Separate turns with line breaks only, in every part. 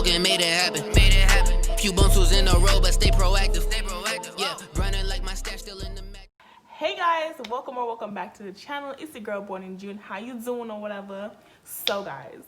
and made it happen. Few bumps was in a row, but stay proactive. Yeah, running like my stash still in the Mac.
Hey guys, welcome back to the channel. It's your girl born in June. How you doing or whatever? So guys,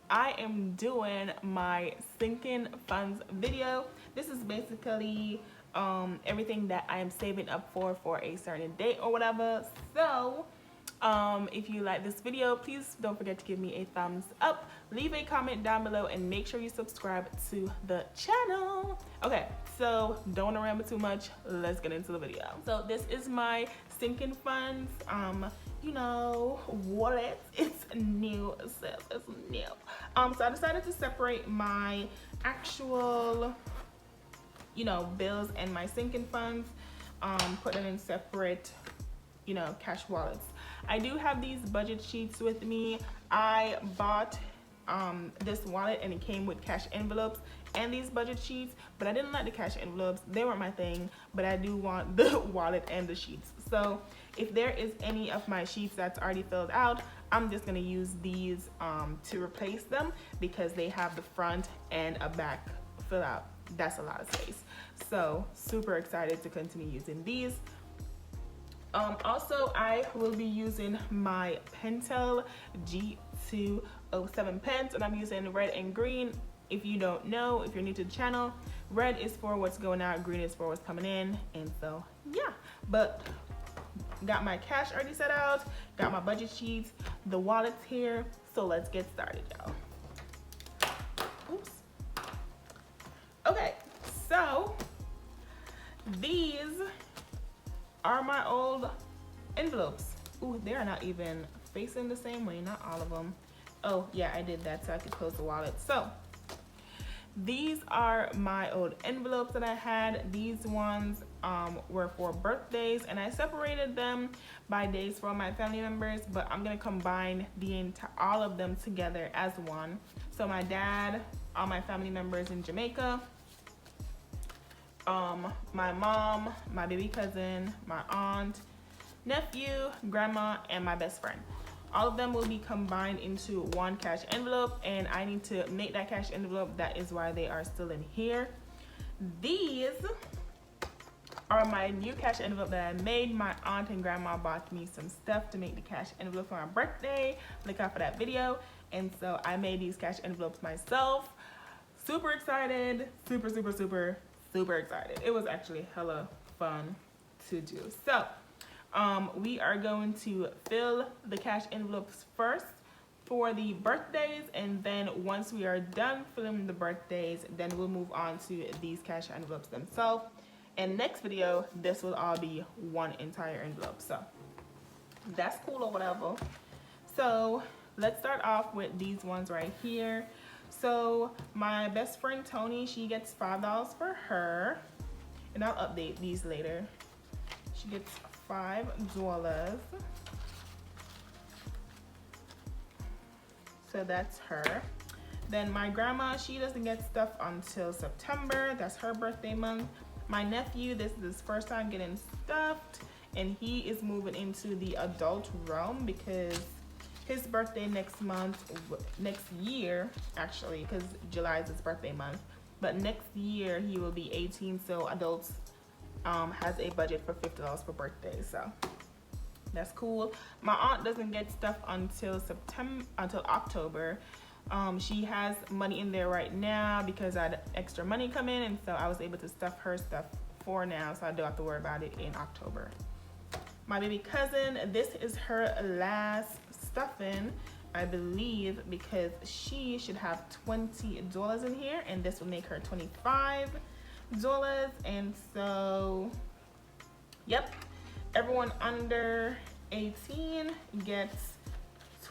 I am doing my sinking funds video. This is basically everything that I am saving up for a certain date or whatever. So if you like this video, please don't forget to give me a thumbs up, leave a comment down below, and make sure you subscribe to the channel. Okay, so don't want to ramble too much, let's get into the video. So this is my sinking funds you know, wallet. It's new, it's new. So I decided to separate my actual, you know, bills and my sinking funds, put them in separate, you know, cash wallets. I do have these budget sheets with me. I bought this wallet and it came with cash envelopes and these budget sheets, but I didn't like the cash envelopes. They weren't my thing, but I do want the wallet and the sheets. So if there is any of my sheets that's already filled out, I'm just gonna use these to replace them because they have the front and a back fill out. That's a lot of space. So super excited to continue using these. Also, I will be using my Pentel G207 pens, and I'm using red and green. If you don't know, if you're new to the channel, red is for what's going out, green is for what's coming in, and so yeah. But got my cash already set out, got my budget sheets, the wallet's here, so let's get started, y'all. Oops. Okay, so these are my old envelopes. Ooh, they are not even facing the same way, not all of them. Oh yeah, I did that so I could close the wallet. So these are my old envelopes that I had. These ones were for birthdays, and I separated them by days for my family members, but I'm gonna combine all of them together as one. So my dad, all my family members in Jamaica, my mom, my baby cousin, my aunt, nephew, grandma, and my best friend. All of them will be combined into one cash envelope, and I need to make that cash envelope. That is why they are still in here. These are my new cash envelope that I made. My aunt and grandma bought me some stuff to make the cash envelope for my birthday. Look out for that video. And so I made these cash envelopes myself. Super excited, super excited. It was actually hella fun to do. So we are going to fill the cash envelopes first for the birthdays, and then once we are done filling the birthdays, then we'll move on to these cash envelopes themselves. And next video, this will all be one entire envelope. So that's cool or whatever. So let's start off with these ones right here. So my best friend Tony, she gets $5 for her, and I'll update these later. She gets $5. So that's her. Then my grandma, she doesn't get stuff until September. That's her birthday month. My nephew, this is his first time getting stuffed, and he is moving into the adult realm because his birthday next year actually, because July is his birthday month, but next year he will be 18, so adults has a budget for $50 per birthday, so that's cool. My aunt doesn't get stuff until October. She has money in there right now because I had extra money come in, and so I was able to stuff her stuff for now, so I don't have to worry about it in October. My baby cousin, this is her last stuffing, I believe, because she should have $20 in here, and this will make her $25. And so, yep, everyone under 18 gets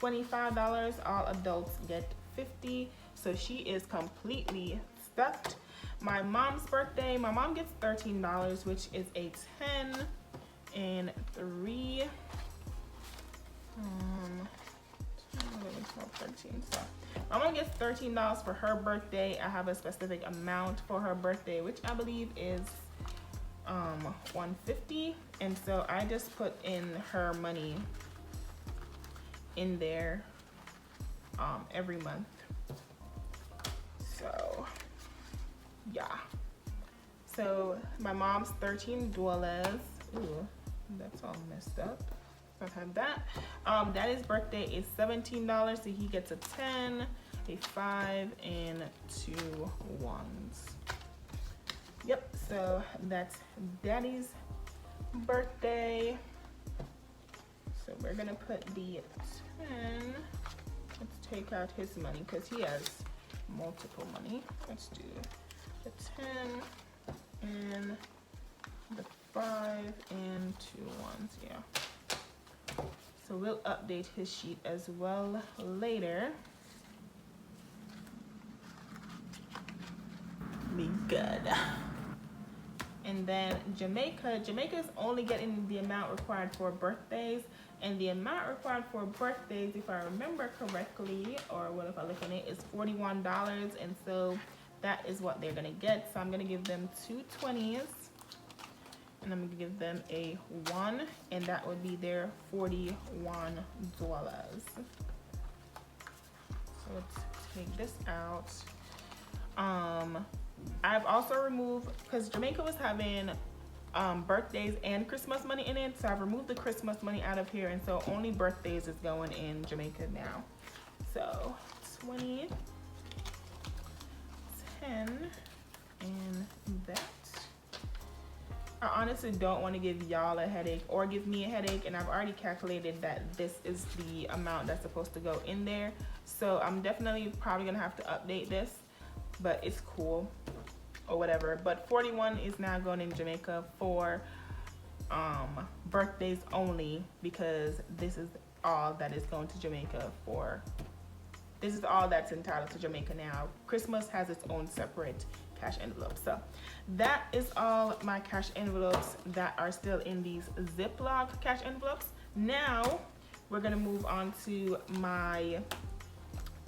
$25. All adults get $50. So she is completely stuffed. My mom's birthday, my mom gets $13, which is a 10 and 3. 13. So my mom gets $13 for her birthday. I have a specific amount for her birthday, which I believe is $150, and so I just put in her money in there every month. So So my mom's $13. Ooh, that's all messed up. I've had that. Daddy's birthday is $17, so he gets a 10, a 5, and 2 ones. Yep, so that's Daddy's birthday. So we're gonna put the 10. Let's take out his money because he has multiple money. Let's do the 10 and the 5 and 2 ones, yeah. So we'll update his sheet as well later. Be good. And then Jamaica's only getting the amount required for birthdays, and the amount required for birthdays, if I remember correctly, or what if I look on it, is $41, and so that is what they're gonna get. So I'm gonna give them 2 20s, and I'm gonna give them a 1, and that would be their $41. So let's take this out. I've also removed, because Jamaica was having birthdays and Christmas money in it, so I've removed the Christmas money out of here, and so only birthdays is going in Jamaica now. So 20, 10, and that. I honestly don't want to give y'all a headache or give me a headache, and I've already calculated that this is the amount that's supposed to go in there, so I'm definitely probably gonna have to update this, but it's cool or whatever. But 41 is now going in Jamaica for birthdays only, because this is all that is going to Jamaica for, this is all that's entitled to Jamaica now. Christmas has its own separate cash envelope. So that is all my cash envelopes that are still in these Ziploc cash envelopes. Now we're gonna move on to my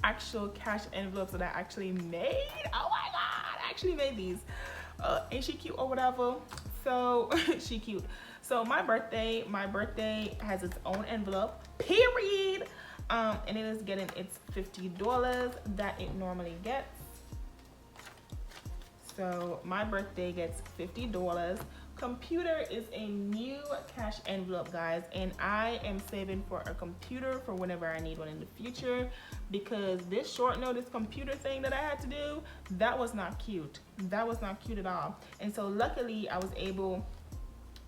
actual cash envelopes that I actually made. Oh my god, I actually made these. Ain't she cute or whatever? So she cute. So my birthday has its own envelope, period. And it is getting its $50 that it normally gets. So my birthday gets $50. Computer is a new cash envelope, guys, and I am saving for a computer for whenever I need one in the future, because this short notice computer thing that I had to do, that was not cute. That was not cute at all. And so luckily I was able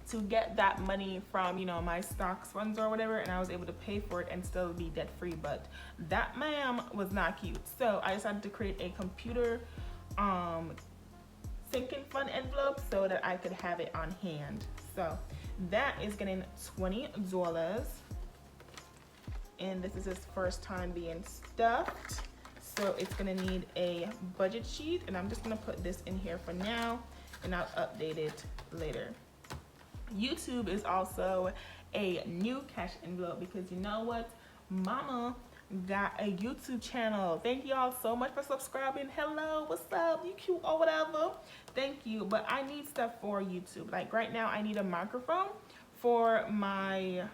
to get that money from, you know, my stocks funds or whatever, and I was able to pay for it and still be debt free. But that, ma'am, was not cute. So I decided to create a computer sinking fund envelope so that I could have it on hand. So that is getting $20, and this is his first time being stuffed, so it's gonna need a budget sheet, and I'm just gonna put this in here for now, and I'll update it later. YouTube is also a new cash envelope, because you know what, mama got a YouTube channel. Thank y'all so much for subscribing. Hello, what's up, you cute or whatever. Thank you. But I need stuff for YouTube. Like right now I need a microphone for my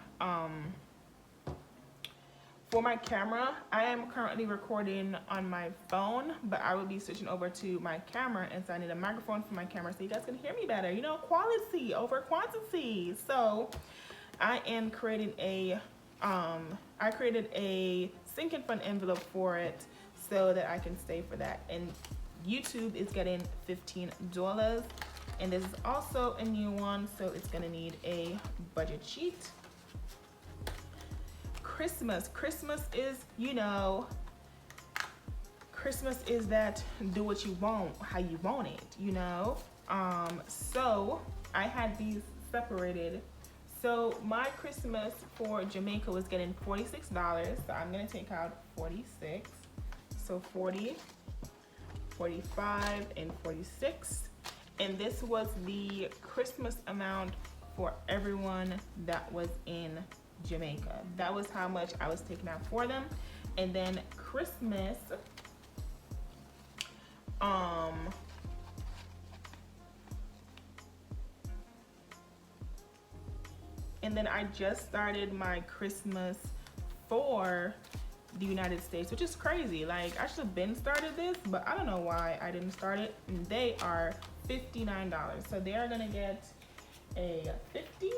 camera. I am currently recording on my phone, but I will be switching over to my camera, and so I need a microphone for my camera so you guys can hear me better, you know, quality over quantity. So I am creating a I created a sinking fund envelope for it so that I can stay for that. And YouTube is getting $15, and this is also a new one, so it's gonna need a budget sheet. Christmas is, you know, Christmas is that do what you want, how you want it, you know. So I had these separated. So my Christmas for Jamaica was getting $46, so I'm gonna take out 46. So 40, 45, and 46. And this was the Christmas amount for everyone that was in Jamaica. That was how much I was taking out for them. And then Christmas, and then I just started my Christmas for the United States, which is crazy. Like, I should have been started this, but I don't know why I didn't start it. And they are $59. So they are gonna get a 50.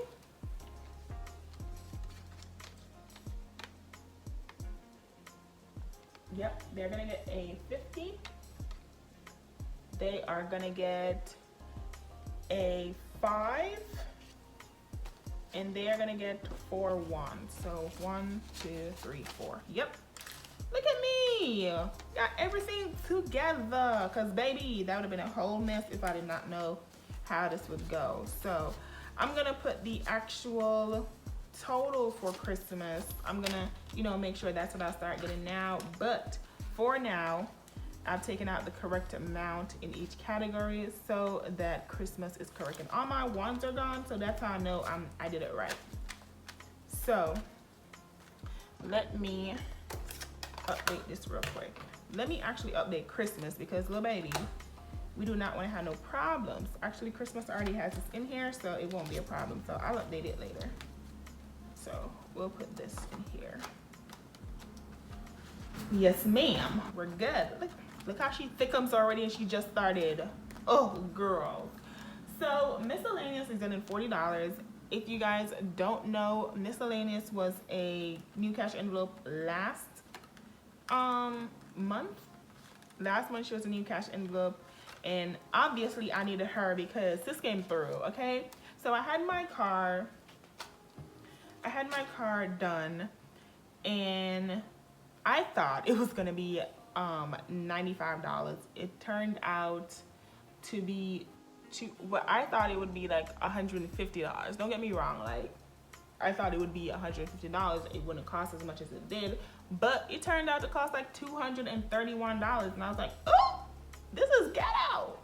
Yep, they're gonna get a 50. They are gonna get a 5. And they are gonna get 4 ones. So 1, 2, 3, 4. Yep. Look at me. Got everything together. Cause baby, that would have been a whole mess if I did not know how this would go. So I'm gonna put the actual total for Christmas. I'm gonna, make sure that's what I start getting now. But for now, I've taken out the correct amount in each category so that Christmas is correct. And all my ones are gone, so that's how I know I did it right. So let me update this real quick. Let me actually update Christmas because little baby, we do not want to have no problems. Actually, Christmas already has this in here, so it won't be a problem. So I'll update it later. So we'll put this in here. Yes, ma'am. We're good. Look how she thickums already and she just started. Oh, girl. So miscellaneous is getting $40. If you guys don't know, miscellaneous was a new cash envelope last month. Last month she was a new cash envelope, and obviously I needed her because this came through, okay? So I had my car done, and I thought it was gonna be $95. It turned out to be I thought it would be like $150. Don't get me wrong, like I thought it would be $150. It wouldn't cost as much as it did, but it turned out to cost like $231, and I was like, oh, this is ghetto.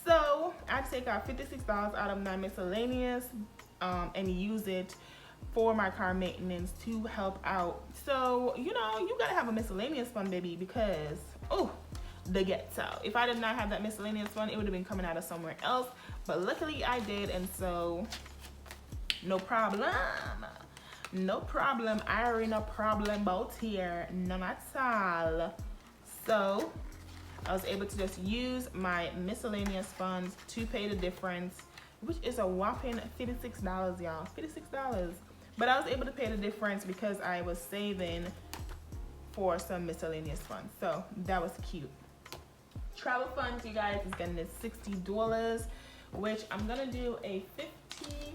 So I had to take out $56 out of my miscellaneous and use it for my car maintenance to help out. So you gotta have a miscellaneous fund, baby, because the ghetto. If I did not have that miscellaneous fund, it would have been coming out of somewhere else, but luckily I did, and so no problem. I already no problem about here, none at all. So I was able to just use my miscellaneous funds to pay the difference, which is a whopping $56, y'all. $56. But I was able to pay the difference because I was saving for some miscellaneous funds. So that was cute. Travel funds, you guys, is getting this $60, which I'm gonna do a 50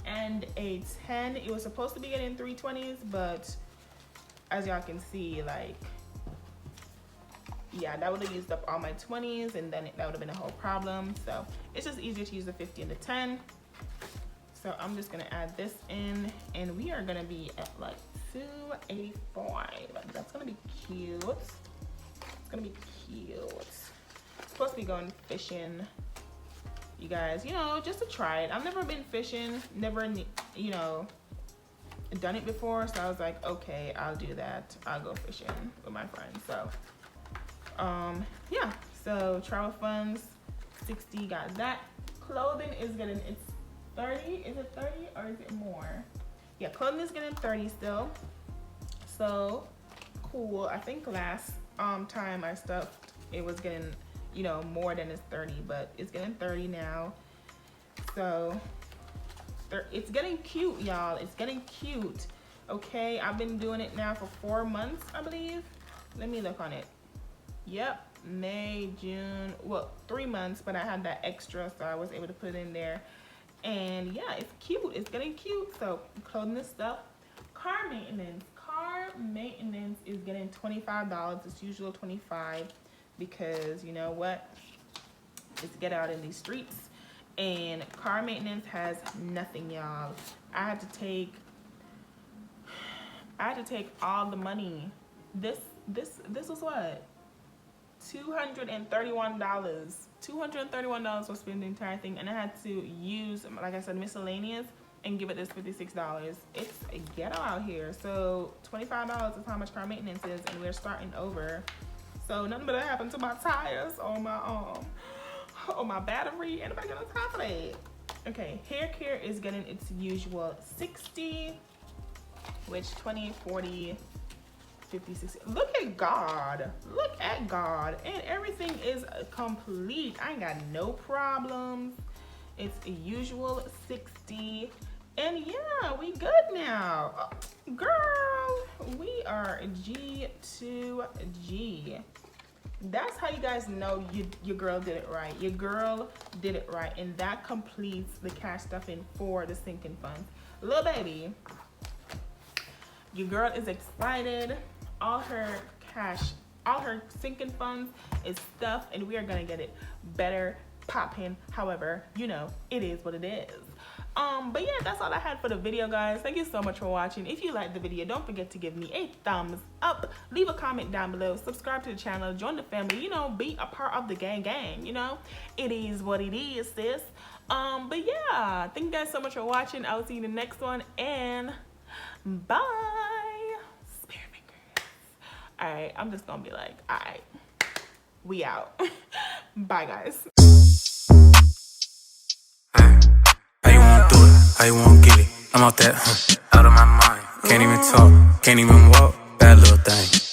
and a 10. It was supposed to be getting 320s, but as y'all can see, like, yeah, that would have used up all my 20s, and then that would have been a whole problem. So it's just easier to use the 50 and the 10. So I'm just gonna add this in, and we are gonna be at like 285. That's gonna be cute. It's gonna be cute. Supposed to be going fishing, you guys, just to try it. I've never been fishing, never done it before, so I was like, okay, I'll do that. I'll go fishing with my friends. So yeah, so travel funds 60, got that. Clothing is getting, it's 30. Is it 30 or is it more? Yeah, clothing is getting 30 still, so cool. I think last time I stuffed, it was getting more than it's 30, but it's getting 30 now. So it's getting cute, y'all. It's getting cute. Okay, I've been doing it now for 4 months, I believe. Let me look on it. Yep, May, June, well, 3 months, but I had that extra, so I was able to put it in there. And yeah, it's cute. It's getting cute. So clothing this stuff. Car maintenance. Car maintenance is getting $25. It's usual $25 because you know what? It's get out in these streets. And car maintenance has nothing, y'all. I had to take all the money. This was what? $231. $231 was spending the entire thing, and I had to use, like I said, miscellaneous and give it this $56. It's a ghetto out here. So $25 is how much car maintenance is, and we're starting over. So nothing but happened to my tires or my battery, and nobody got time for that. Okay, hair care is getting its usual 60, which 20, 40, 50, 60. Look at God. Look at God. And everything is complete. I ain't got no problems. It's a usual 60. And yeah, we good now. Oh, girl, we are G to G. That's how you guys know your girl did it right. Your girl did it right. And that completes the cash stuffing for the sinking funds. Little baby, your girl is excited. All her cash, all her sinking funds is stuffed, and we are gonna get it better popping. However, you know, it is what it is. But yeah, that's all I had for the video, guys. Thank you so much for watching. If you liked the video, don't forget to give me a thumbs up, leave a comment down below, subscribe to the channel, join the family, you know, be a part of the gang, you know. It is what it is, sis. But yeah, thank you guys so much for watching. I will see you in the next one, and bye. Spear fingers. All right, I'm just gonna be like, all right, we out. Bye, guys.
How you won't get it? I'm out that, out of my mind. Can't even talk, can't even walk. Bad little thing.